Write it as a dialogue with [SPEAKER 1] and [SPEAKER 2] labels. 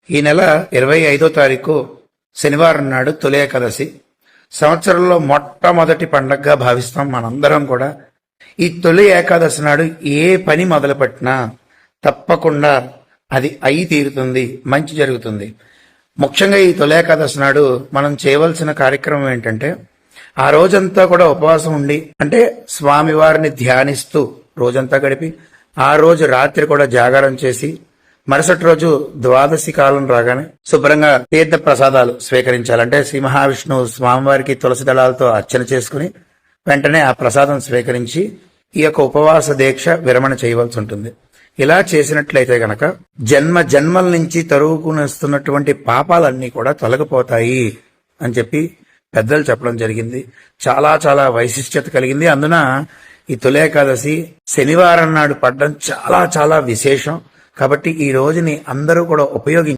[SPEAKER 1] ఈ నెల 25వ తారీఖు శనివారం నాడు తొలి ఏకాదశి. సంవత్సరంలో మొట్టమొదటి పండగగా భావిస్తాం మనందరం కూడా. ఈ తొలి ఏకాదశి నాడు ఏ పని మొదలుపెట్టినా తప్పకుండా అది అయి తీరుతుంది, మంచి జరుగుతుంది. ముఖ్యంగా ఈ తొలి ఏకాదశి నాడు మనం చేయవలసిన కార్యక్రమం ఏంటంటే, ఆ రోజంతా కూడా ఉపవాసం ఉండి, అంటే స్వామివారిని ధ్యానిస్తూ రోజంతా గడిపి, ఆ రోజు రాత్రి కూడా జాగారం చేసి, మరుసటి రోజు ద్వాదశి కాలం రాగానే శుభ్రంగా తీర్థ ప్రసాదాలు స్వీకరించాలంటే శ్రీ మహావిష్ణువు స్వామివారికి తులసి దళాలతో అర్చన చేసుకుని వెంటనే ఆ ప్రసాదం స్వీకరించి ఈ యొక్క ఉపవాస దీక్ష విరమణ చేయవలసి ఉంటుంది. ఇలా చేసినట్లయితే గనక జన్మ జన్మల నుంచి తరుగుకుని వస్తున్నటువంటి పాపాలన్నీ కూడా తొలగిపోతాయి అని చెప్పి పెద్దలు చెప్పడం జరిగింది. చాలా చాలా వైశిష్ట్యత కలిగింది. అందున ఈ తొలి ఏకాదశి శనివారం నాడు పడడం చాలా చాలా విశేషం. కాబట్టి ఈ రోజుని అందరూ కూడా ఉపయోగించి